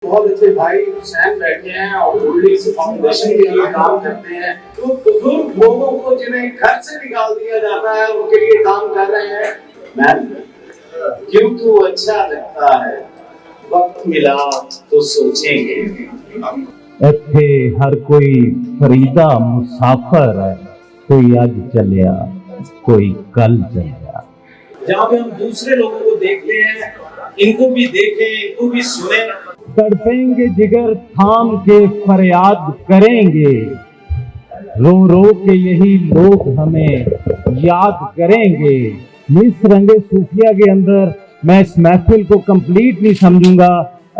बहुत अच्छे भाई हुसैन बैठे हैं और ओल्ड फाउंडेशन के लिए काम करते हैं। तो बुजुर्ग लोगों को जिन्हें घर से निकाल दिया जाता है उनके लिए काम कर रहे हैं। मैम क्यों तो अच्छा लगता है, वक्त मिला तो सोचेंगे। इत्थे हर कोई फरीदा मुसाफर है, कोई अज चलिया कोई कल चलिया। जहाँ पे हम दूसरे लोगों को देखते हैं, इनको भी देखें, इनको भी सुने। तड़पेंगे जिगर थाम के फरियाद करेंगे, रो रो के यही लोग हमें याद करेंगे। इस रंगे सूफिया के अंदर मैं इस महफिल को कंप्लीट नहीं समझूंगा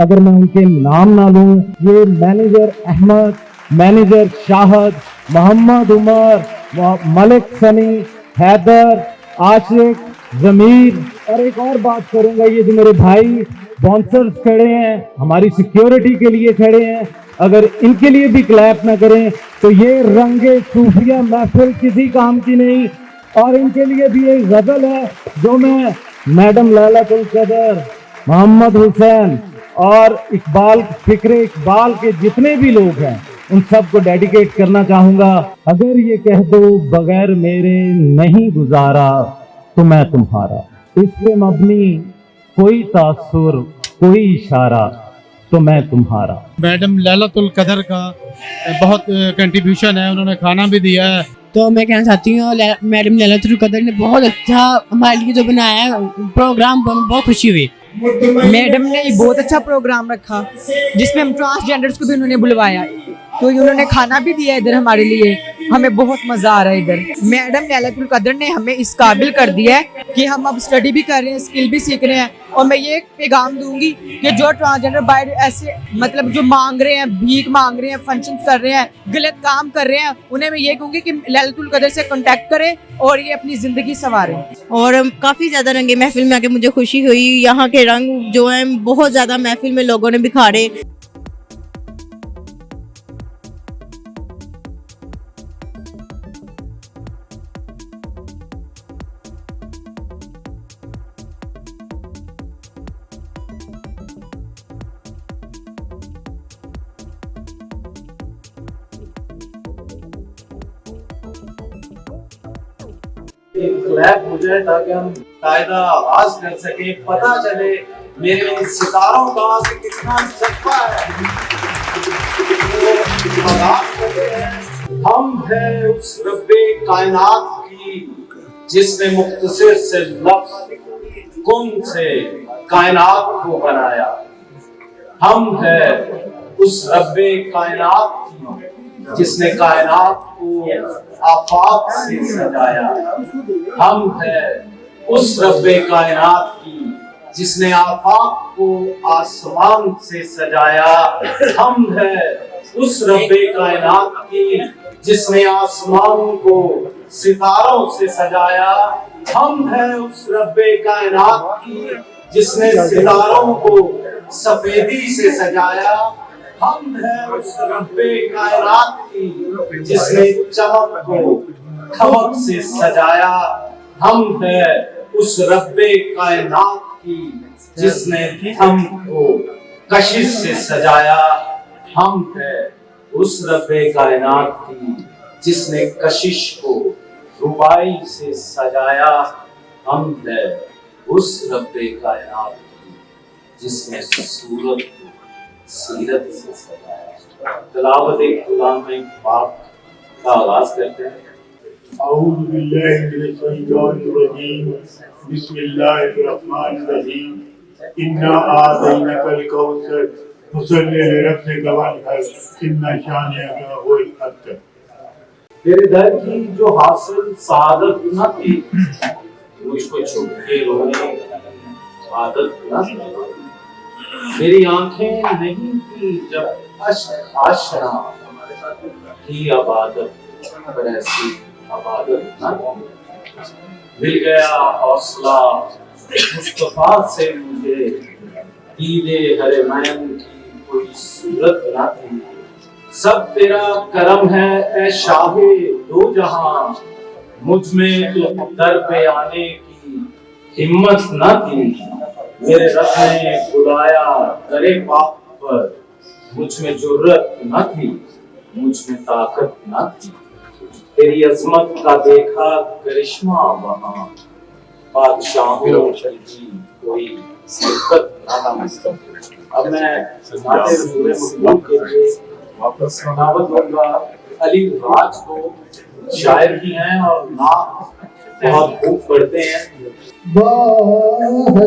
अगर मैं उनके नाम ना लूं। ये मैनेजर अहमद, मैनेजर शाहद, मोहम्मद उमर, मलिक सनी, हैदर, आशिक, जमीर। और एक और बात करूंगा, ये जो मेरे भाई बाउंसर्स खड़े हैं हमारी सिक्योरिटी के लिए खड़े हैं, अगर इनके लिए भी क्लैप ना करें तो ये रंगे सूफिया महफिल किसी काम की नहीं। और इनके लिए भी एक गजल है जो मैं मैडम लैलतुल कदर, मोहम्मद हुसैन और इकबाल, फिक्रे इकबाल के जितने भी लोग हैं उन सबको डेडिकेट करना चाहूंगा। अगर ये कह दो बगैर मेरे नहीं गुजारा तो मैं तुम्हारा, इस पे मबनी कोई तासुर कोई इशारा तो मैं तुम्हारा। मैडम लैलतुल कदर का बहुत कंट्रीब्यूशन है, उन्होंने खाना भी दिया है। तो मैं कहना चाहती हूँ मैडम लैलतुल कदर ने बहुत अच्छा हमारे लिए जो बनाया है प्रोग्राम, बहुत खुशी हुई। मैडम ने बहुत अच्छा प्रोग्राम रखा जिसमें हम ट्रांसजेंडर्स को भी उन्होंने बुलवाया, तो उन्होंने खाना भी दिया इधर हमारे लिए, हमें बहुत मजा आ रहा है इधर। मैडम लैलतुल कदर ने हमें इस काबिल कर दिया है कि हम अब स्टडी भी कर रहे हैं, स्किल भी सीख रहे हैं। और मैं ये पैगाम दूंगी कि जो ट्रांसजेंडर बाहर ऐसे मतलब जो मांग रहे हैं, भीख मांग रहे हैं, फंक्शन कर रहे हैं, गलत काम कर रहे हैं, उन्हें मैं ये कहूँगी कि लैलतुल कदर से कॉन्टेक्ट करें और ये अपनी जिंदगी संवारें। और काफ़ी ज़्यादा रंगे महफिल में आके मुझे खुशी हुई। यहाँ के रंग जो हैं बहुत ज़्यादा महफिल में लोगों ने बिखारे। एक क्लैप हो जाए ताकि हम कायदा आवाज कर सके, पता चले मेरे इन सितारों का कि कितना जज्बा है। हम है उस रब्बे कायनात की जिसने मुख्तसर से लफ्ज़ कुन से कायनात को बनाया। हम है उस रब्बे कायनात की जिसने कायनात को आफाक से सजाया। हम है उस रब्बे कायनात की जिसने आफाक को आसमान से सजाया। हम है उस रब्बे कायनात की जिसने आसमान को सितारों से सजाया। हम है उस रब्बे कायनात की जिसने सितारों को सफेदी से सजाया। हम है उस रब्बे कायनात की जिसने चमक को खमक से सजाया। हम है उस रब्बे कायनात की जिसने थम को कशिश से सजाया। हम है उस रब्बे कायनात की जिसने कशिश को रुबाई से सजाया। हम है उस रब्बे कायनात की जिसने सूरत को सीरत से सजाया। तिलावत एक कलाम में बात का आगाज करते हैं। औज़ु बिल्लाहि मिनश शैतानिर रजीम, बिस्मिल्लाहिर्रहमानिर रहीम। इन्ना आतैनाकल कौसर फसल्लि लिरब्बिका वन्हर, इन्ना शानिअका हुवल अब्तर। तेरे दर की जो हासिल सादत न थी, मुझको छुप के रोने आदत न थी। मेरी आंखें नहीं थी जब अश्क आशना की आबादत, पर ऐसी आबादत न थी। मिल गया हौसला मुस्तफा से मुझे, दीदे हरमैन की कोई सूरत न थी। सब तेरा करम है ए शाहे दो जहां, मुझ में तो दर पे आने की हिम्मत न थी। मेरे रब ने बुलाया दरे पाक पर मुझ में जुर्रत न थी, मुझ में ताकत न थी। तेरी अजमत का देखा करिश्मा वहां, बादशाहों की कोई सिरकत न थी। अब मैं नाते रसूल मखलूक के लिए वापस दावत दूंगा अली राज को। शायर भी हैं और ना बहुत खूब पढ़ते हैं। वाह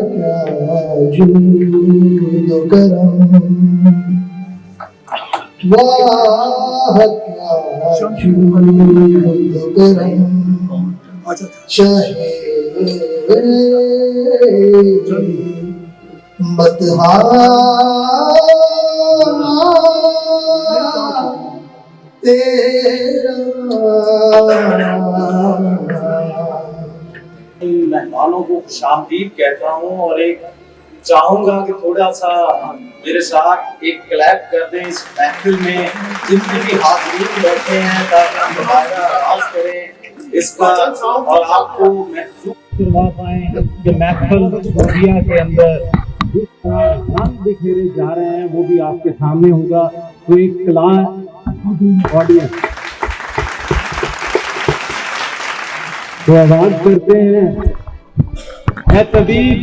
क्या जूद करम, वाह क्या जूद करम, चाहे बतहा तेरा। मेहमानों को खुशामदीद कहता हूँ और एक चाहूंगा कि थोड़ा सा मेरे साथ एक क्लैप कर दें इस महफिल में जितने भी हाज़रीन बैठे हैं, ताकि हम दोबारा आगाज़ करें इसका और आपको महसूस करवा पाए कि महफिल सूफिया के अंदर जिस तरह रंग बिखेरे जा रहे हैं वो भी आपके सामने होगा। तो एक क्लास ऑडियंस तो आवाज करते हैं, ऐ तबीब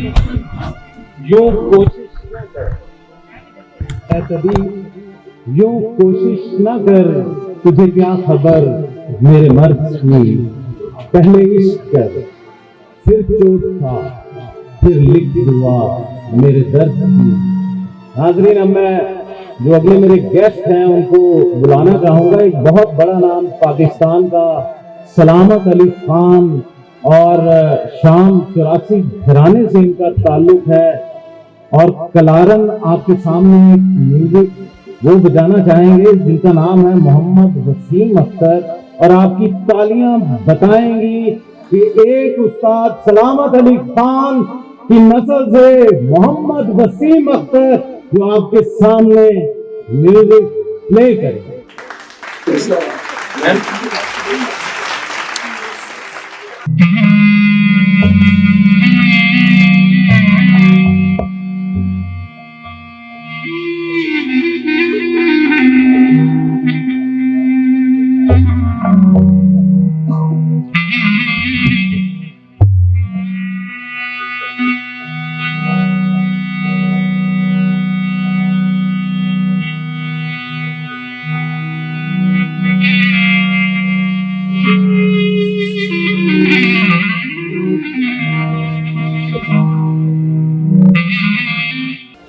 यूं कोशिश न कर, ऐ तबीब यूं कोशिश न कर, तुझे क्या खबर मेरे मर्द की, पहले इश्क कर फिर चोट था फिर लिख दुआ मेरे दर्द की। नाज़रीन, अब मैं जो अगले मेरे गेस्ट हैं उनको बुलाना चाहूंगा। एक बहुत बड़ा नाम पाकिस्तान का सलामत अली खान और शाम 84 घराने से इनका ताल्लुक है और कलारन आपके सामने एक म्यूजिक वो बजाना चाहेंगे जिनका नाम है मोहम्मद वसीम अख्तर, और आपकी तालियां बताएंगी कि एक उस्ताद सलामत अली खान की नस्ल से मोहम्मद वसीम अख्तर जो आपके सामने म्यूजिक प्ले करेंगे।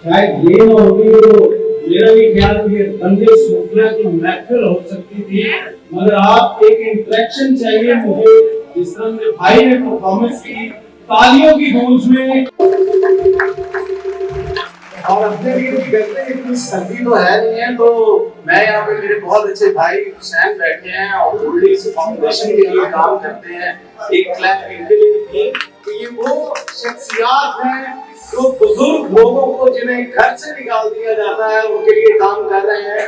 शायद ये ना होगी तो मेरा भी ख्याल ये रंगे सूफिया की महफिल हो सकती थी, मगर आप एक इंटरेक्शन चाहिए मुझे, जिस तरह मेरे भाई ने परफॉर्मेंस की तालियों की गूंज में। और अपने लिए भी कहते हैं इतनी सर्दी तो है नहीं है, तो मैं यहाँ पे मेरे बहुत अच्छे भाई हुसैन बैठे हैं और ओल्डीज फाउंडेशन के लिए काम करते हैं। एक क्लैप इनके लिए भी कि ये वो शख्सियात हैं जो बुजुर्ग लोगों को जिन्हें घर से निकाल दिया जाता है उनके लिए काम कर रहे हैं।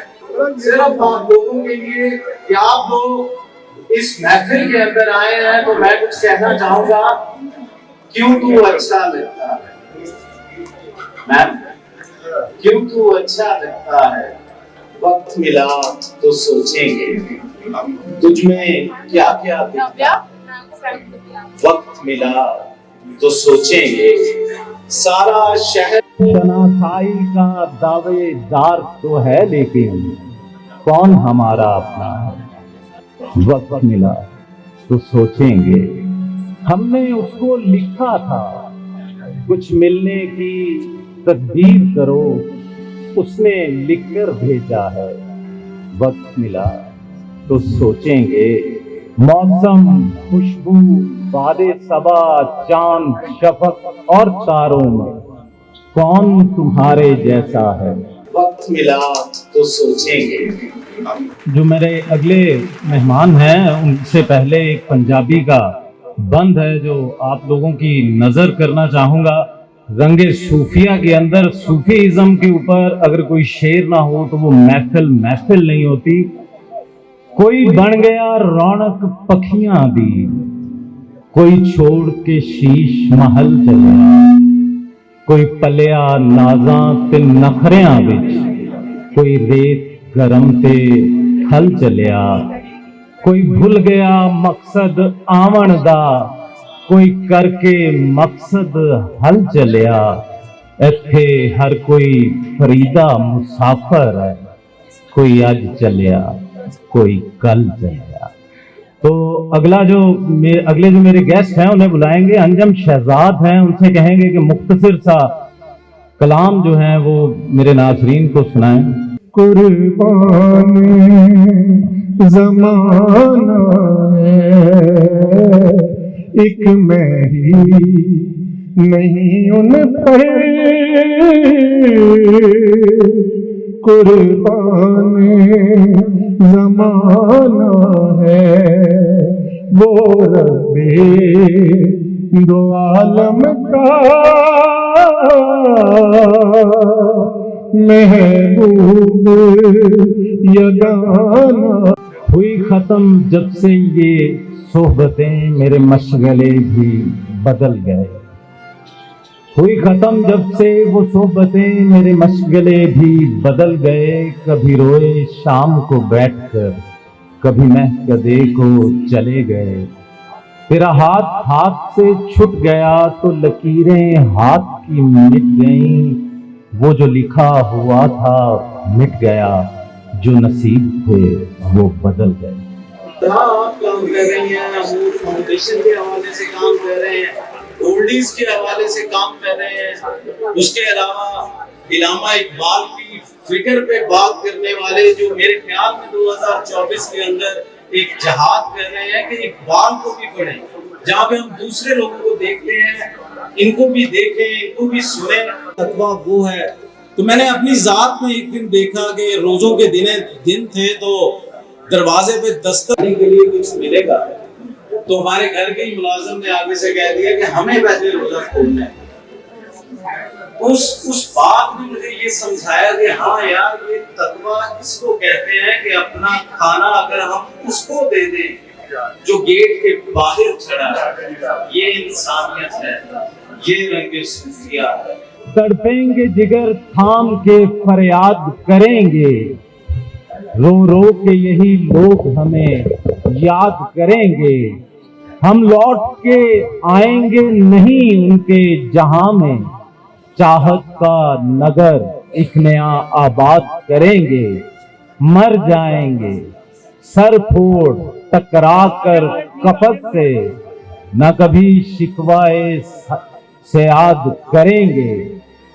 सिर्फ आप लोगों के लिए कि आप लोग इस महफिल के अंदर आए हैं, तो मैं कुछ कहना चाहूंगा। क्यों तू अच्छा लगता है मैम, क्यों तू अच्छा लगता है, वक्त मिला तो सोचेंगे तुझ में क्या क्या दिखता, वक्त मिला तो सोचेंगे सारा शहर। शनाखाई का दावेदार तो है लेकिन कौन हमारा अपना है, वक्त मिला तो सोचेंगे हमने उसको लिखा था, कुछ मिलने की तकदीर करो उसने लिखकर भेजा है, वक्त मिला तो सोचेंगे मौसम खुशबू बादे सबा चांद शफक और तारों में कौन तुम्हारे जैसा है, वक्त मिला तो सोचेंगे। जो मेरे अगले मेहमान हैं उनसे पहले एक पंजाबी का बंद है जो आप लोगों की नजर करना चाहूंगा। रंगे सूफिया के अंदर सूफीइज्म के ऊपर अगर कोई शेर ना हो तो वो महफिल नहीं होती। कोई बन गया रौनक पखियां दी, कोई छोड़ के शीश महल चला, कोई पलिया नाजां ते नखरियां विच कोई रेत गरम ते खल चलिया, कोई भूल गया मकसद आवन दा, कोई करके मकसद हल चलिया। इत्थे हर कोई फरीदा मुसाफर है, कोई अज चलिया कोई कल चलिया। तो अगले जो मेरे गेस्ट हैं उन्हें बुलाएंगे, अंजम शहजाद हैं, उनसे कहेंगे कि मुख्तसर सा कलाम जो है वो मेरे नाज़रीन को सुनाएं। कुर्बान ज़माना है, एक मैं ही नहीं उन पर, कुर्बान ज़माना है, वो रब्बे दो आलम का महबूब यगाना। हुई खत्म जब से ये सोहबतें, मेरे मशगले भी बदल गए। हुई खत्म जब से वो सोहबतें, मेरे मशगले भी बदल गए। कभी रोए शाम को बैठकर, कभी महकदे को चले गए। तेरा हाथ हाथ से छूट गया तो लकीरें हाथ की मिट गईं। वो जो लिखा हुआ था मिट गया, जो नसीब थे वो बदल गए। आप काम कर रही हैं, अमूर फाउंडेशन के हवाले से काम कर रहे हैं, ओल्डीज के हवाले से काम कर रहे हैं। उसके अलावा इलामा इकबाल की फिक्र पे बात करने वाले जो मेरे ख्याल में 2024 के अंदर एक जहाद कर रहे हैं कि इकबाल को भी पढ़ें, जहाँ पे हम दूसरे लोगों को देखते हैं इनको भी देखें, इनको भी सुने। तकवा वो है। तो मैंने अपनी जात में एक दिन देखा कि रोजों के दिन थे तो दरवाजे पे दस्तक के लिए कुछ मिलेगा, तो हमारे घर के ही मुलाजिम ने आगे से कह दिया कि हमें पहले रोजा खोलना है। उस बात में मुझे ये समझाया कि हाँ यार, ये तकवा इसको कहते हैं कि अपना खाना अगर हम उसको दे दें जो गेट के बाहर खड़ा है, ये इंसानियत है, ये रंग सूफिया है। तड़पेंगे जिगर थाम के फरियाद करेंगे, रो रो के यही लोग हमें याद करेंगे। हम लौट के आएंगे नहीं उनके जहां में, चाहत का नगर एक नया आबाद करेंगे। मर जाएंगे सर फोड़ टकरा कर कफत से, न कभी शिकवाए सयाद करेंगे।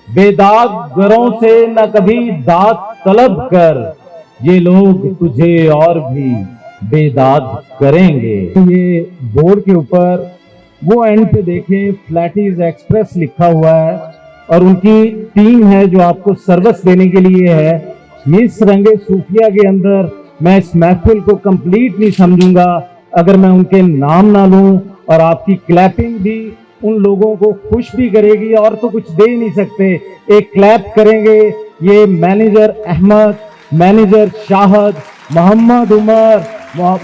बेदाग गरों से न कभी दाद तलब कर, ये लोग तुझे और भी बेदाद करेंगे। ये बोर्ड के ऊपर वो एंड पे देखें, फ्लैटीज एक्सप्रेस लिखा हुआ है और उनकी टीम है जो आपको सर्विस देने के लिए है। इस रंगे सूफिया के अंदर मैं इस महफिल को कंप्लीट नहीं समझूंगा अगर मैं उनके नाम ना लूं, और आपकी क्लैपिंग भी उन लोगों को खुश भी करेगी, और तो कुछ दे ही नहीं सकते। एक क्लैप करेंगे ये मैनेजर अहमद, मैनेजर शाहद, मोहम्मद उमर,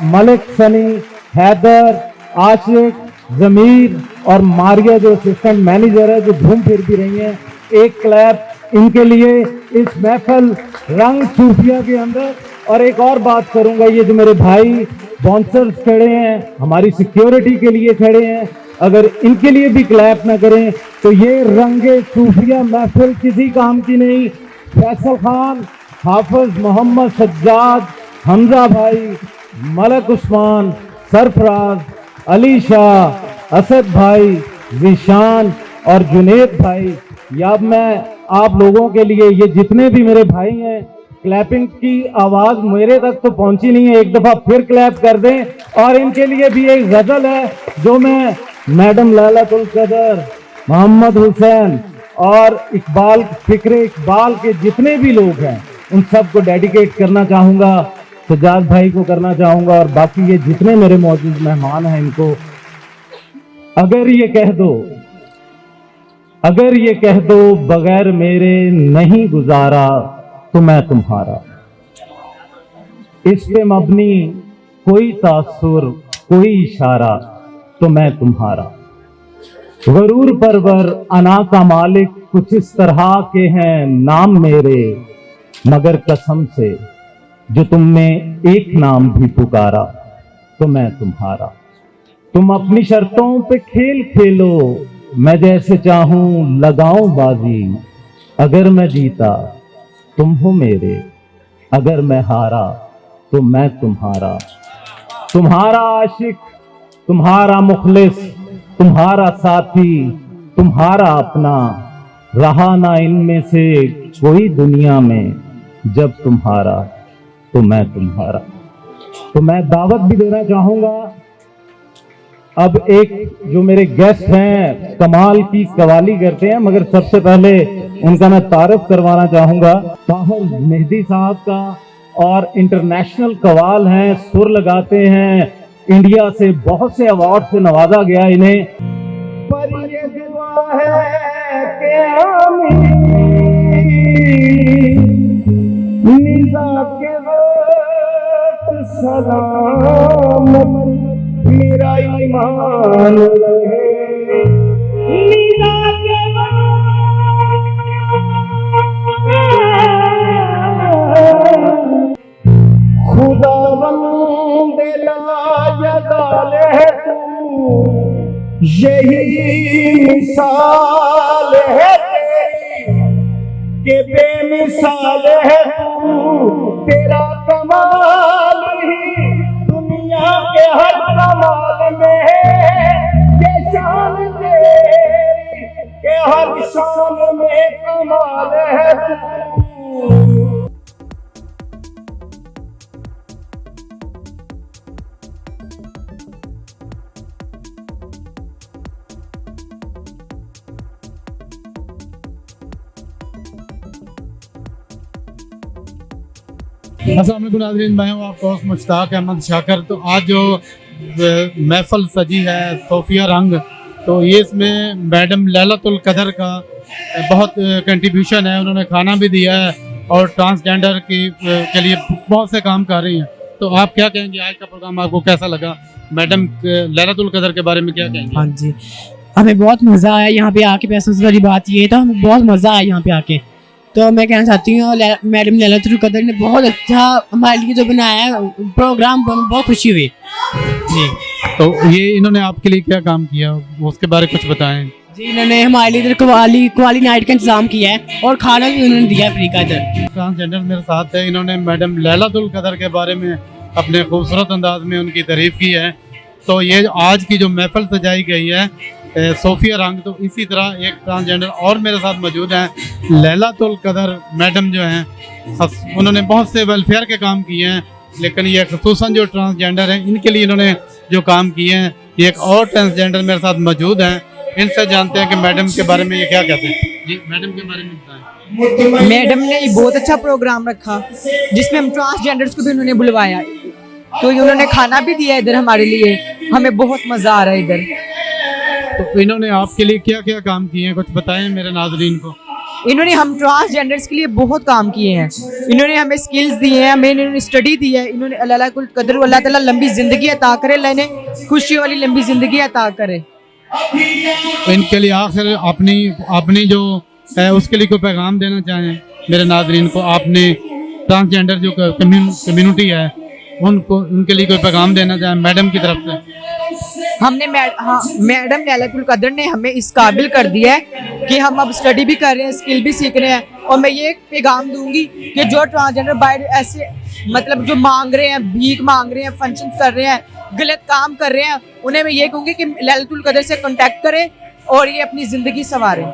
मलिक सनी, हैदर, आशिक, जमीर और मारिया जो असिस्टेंट मैनेजर है जो घूम फिर भी रही हैं। एक क्लैप इनके लिए इस महफिल रंग सूफिया के अंदर। और एक और बात करूंगा, ये जो मेरे भाई बाउंसर्स खड़े हैं हमारी सिक्योरिटी के लिए खड़े हैं, अगर इनके लिए भी क्लैप ना करें तो ये रंगे सूफिया महफिल किसी काम की नहीं। फैसल खान, हाफिज मोहम्मद सज्जाद, हमजा भाई, मलक उस्मान, सरफराज, अली शाह, असद भाई, जिशान और जुनेद भाई, या अब मैं आप लोगों के लिए ये जितने भी मेरे भाई हैं, क्लैपिंग की आवाज मेरे तक तो पहुंची नहीं है, एक दफा फिर क्लैप कर दें। और इनके लिए भी एक गजल है जो मैं मैडम लैलतुल कदर, मोहम्मद हुसैन और इकबाल, फिक्रे इकबाल के जितने भी लोग हैं उन सबको डेडिकेट करना चाहूँगा, सज्जाद भाई को करना चाहूँगा और बाकी ये जितने मेरे मौजूद मेहमान हैं इनको। अगर ये कह दो बगैर मेरे नहीं गुजारा तो मैं तुम्हारा, इस पे मबनी कोई तासुर कोई इशारा तो मैं तुम्हारा। गरूर परवर अना का मालिक कुछ इस तरह के हैं नाम मेरे, मगर कसम से जो तुमने एक नाम भी पुकारा तो मैं तुम्हारा। तुम अपनी शर्तों पे खेल खेलो, मैं जैसे चाहूं लगाऊं बाजी। अगर मैं जीता तुम हो मेरे, अगर मैं हारा तो मैं तुम्हारा। तुम्हारा आशिक, तुम्हारा मुखलिस, तुम्हारा साथी, तुम्हारा अपना। रहा ना इनमें से कोई दुनिया में, जब तुम्हारा तो मैं तुम्हारा। तो मैं दावत भी देना चाहूंगा। अब एक जो मेरे गेस्ट हैं कमाल की कवाली करते हैं, मगर सबसे पहले उनका मैं तारुफ करवाना चाहूंगा। ताहिर मेहदी साहब का, और इंटरनेशनल कवाल हैं, सुर लगाते हैं, इंडिया से बहुत से अवार्ड से नवाजा गया इन्हें। पर ये दुआ है कि निज़ा के वक्त सलामत मेरा ईमान रहे। निज़ा के खुदा बंदे लायदाल है तू, यही मिसाल है तेरी कि बेमिसाल है तू। तेरा कमाल ही दुनिया के हर कमाल में है, ये शान तेरी के हर शान में कमाल है तू। अस्सलाम वालेकुम नाज़रीन, मैं हूँ आपका होस्ट मुश्ताक अहमद शाकर। तो आज जो महफल सजी है सोफिया रंग, तो ये इसमें मैडम लैलतुल कदर का बहुत कंट्रीब्यूशन है। उन्होंने खाना भी दिया है और ट्रांसजेंडर के लिए बहुत से काम कर रही हैं। तो आप क्या कहेंगे, आज का प्रोग्राम आपको कैसा लगा? मैडम लैलतुल कदर के बारे में क्या कहेंगे? हाँ जी, हमें बहुत मज़ा आया यहाँ पे आके। पैसों वाली बात ये, तो हमें बहुत मज़ा आया यहाँ पे आके। तो मैं कहना चाहती हूँ मैडम लैलतुल कदर ने बहुत अच्छा हमारे लिए जो बनाया है प्रोग्राम, बहुत खुशी हुई जी। तो ये इन्होंने आपके लिए क्या काम किया, उसके बारे में कुछ बताएं जी। इन्होंने हमारे लिए इधर कवाली नाइट का इंतजाम किया है और खाना भी उन्होंने दिया फ्री का इधर। ट्रांसजेंडर मेरे साथ है, इन्होंने मैडम लैलतुल कदर के बारे में अपने खूबसूरत अंदाज में उनकी तारीफ़ की है। तो ये आज की जो महफल सजाई गई है सोफिया रंग, तो इसी तरह एक ट्रांसजेंडर और मेरे साथ मौजूद हैं लैलतुल कदर मैडम जो हैं। उन्होंने बहुत से वेलफेयर के काम किए हैं, लेकिन ये ख़ुसूसन जो ट्रांसजेंडर हैं इनके लिए इन्होंने जो काम किए हैं। ये एक और ट्रांसजेंडर मेरे साथ मौजूद हैं, इनसे जानते हैं कि मैडम के बारे में ये क्या कहते हैं। जी, मैडम के बारे में बताएं। मैडम ने ये बहुत अच्छा प्रोग्राम रखा जिसमें हम ट्रांसजेंडर्स को भी उन्होंने बुलवाया, तो उन्होंने खाना भी दिया इधर हमारे लिए। हमें बहुत मज़ा आ रहा है इधर। तो इन्होंने आपके लिए क्या क्या काम किए हैं, कुछ बताएं मेरे नाज़रीन को। इन्होंने हम ट्रांसजेंडर्स के लिए बहुत काम किए हैं। इन्होंने हमें स्किल्स दिए हैं, हमें इन्होंने स्टडी दी है। इन्होंने लैलतुल कदर, अल्लाह ताला लंबी ज़िंदगी अता करे, अल्लाह ने खुशी वाली लंबी ज़िंदगी अता करे। तो इनके लिए आखिर अपनी जो है उसके लिए कोई पैगाम देना चाहें मेरे नाज़रीन को? आपने ट्रांसजेंडर जो कम्युनिटी है उनको, उनके लिए कोई पैगाम देना चाहें मैडम की तरफ से? हमने मैडम लैलतुल कदर ने हमें इस काबिल कर दिया है कि हम अब स्टडी भी कर रहे हैं, स्किल भी सीख रहे हैं। और मैं ये पैगाम दूंगी कि जो ट्रांसजेंडर बाहर ऐसे मतलब जो मांग रहे हैं, भीख मांग रहे हैं, फंक्शंस कर रहे हैं, गलत काम कर रहे हैं, उन्हें मैं ये कहूँगी कि लैलतुल कदर से कांटेक्ट करें और ये अपनी ज़िंदगी संवारें।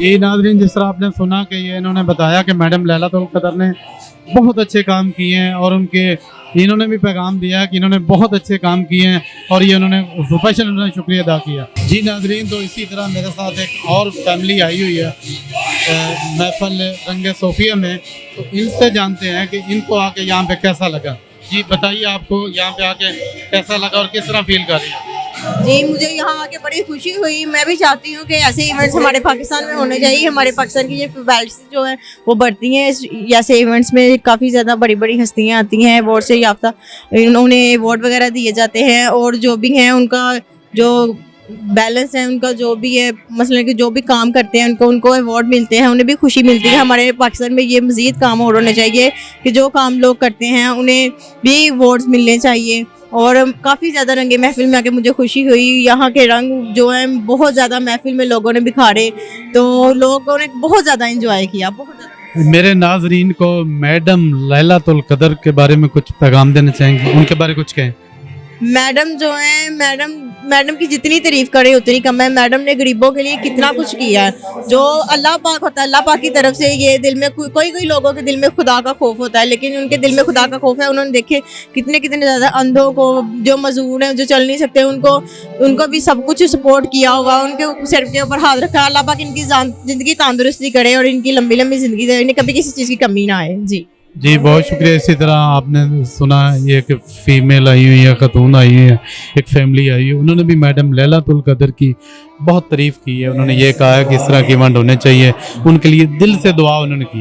ये नाज़रीन, जिस तरह आपने सुना कि ये इन्होंने बताया कि मैडम लैलतुल कदर ने बहुत अच्छे काम किए हैं और इन्होंने भी पैगाम दिया कि इन्होंने बहुत अच्छे काम किए हैं और ये उन्होंने स्पेशल उन्होंने शुक्रिया अदा किया। जी नाज़रीन, तो इसी तरह मेरे साथ एक और फैमिली आई हुई है महफल रंगे सोफिया में। तो इनसे जानते हैं कि इनको आके यहाँ पे कैसा लगा। जी बताइए, आपको यहाँ पे आके कैसा लगा और किस तरह फील कर रही है? जी, मुझे यहाँ आके बड़ी खुशी हुई। मैं भी चाहती हूँ कि ऐसे इवेंट्स हमारे पाकिस्तान में होने चाहिए। हमारे पाकिस्तान की ये बेल्ट्स जो है वो बढ़ती हैं। ऐसे इवेंट्स में काफ़ी ज़्यादा बड़ी बड़ी हस्तियाँ आती हैं, अवार्ड से याफ्ता, उन्हें अवार्ड वगैरह दिए जाते हैं और जो भी हैं उनका जो बैलेंस है उनका, जो भी है मसलन कि जो भी काम करते हैं उनको अवार्ड मिलते हैं, उन्हें भी खुशी मिलती है। हमारे पाकिस्तान में ये मज़ीद काम और होने चाहिए कि जो काम लोग करते हैं उन्हें भी अवार्ड्स मिलने चाहिए। और काफ़ी ज़्यादा रंगे महफिल में आके मुझे खुशी हुई। यहाँ के रंग जो है बहुत ज़्यादा महफिल में लोगों ने बिखारे, तो लोगों ने बहुत ज़्यादा इंजॉय किया, बहुत ज़्यादा। मेरे नाजरीन को मैडम लैलातुल कदर के बारे में कुछ पैगाम देना चाहेंगे, उनके बारे में कुछ कहें। मैडम जो है, मैडम की जितनी तारीफ करे उतनी कम है। मैडम ने गरीबों के लिए कितना कुछ किया है। जो अल्लाह पाक होता है, अल्लाह पाक की तरफ से ये दिल में कोई लोगों के दिल में खुदा का खौफ होता है, लेकिन उनके दिल में खुदा का खौफ है। उन्होंने देखे कितने ज़्यादा अंधों को, जो मजदूर हैं, जो चल नहीं सकते, उनको भी सब कुछ सपोर्ट किया होगा, उनके सिर के ऊपर हाथ रखा। अल्लाह पाक इनकी ज़िंदगी तंदुरुस्ती करे और इनकी लंबी ज़िंदगी दे, इन्हें कभी किसी चीज़ की कमी ना आए। जी बहुत शुक्रिया। इसी तरह आपने सुना ये कि फ़ीमेल आई हुई है, खातून आई हुई है, एक फैमिली आई है, उन्होंने भी मैडम लैलातुल कदर की बहुत तारीफ़ की है। उन्होंने ये कहा है कि इस तरह के इवेंट होने चाहिए, उनके लिए दिल से दुआ उन्होंने की है।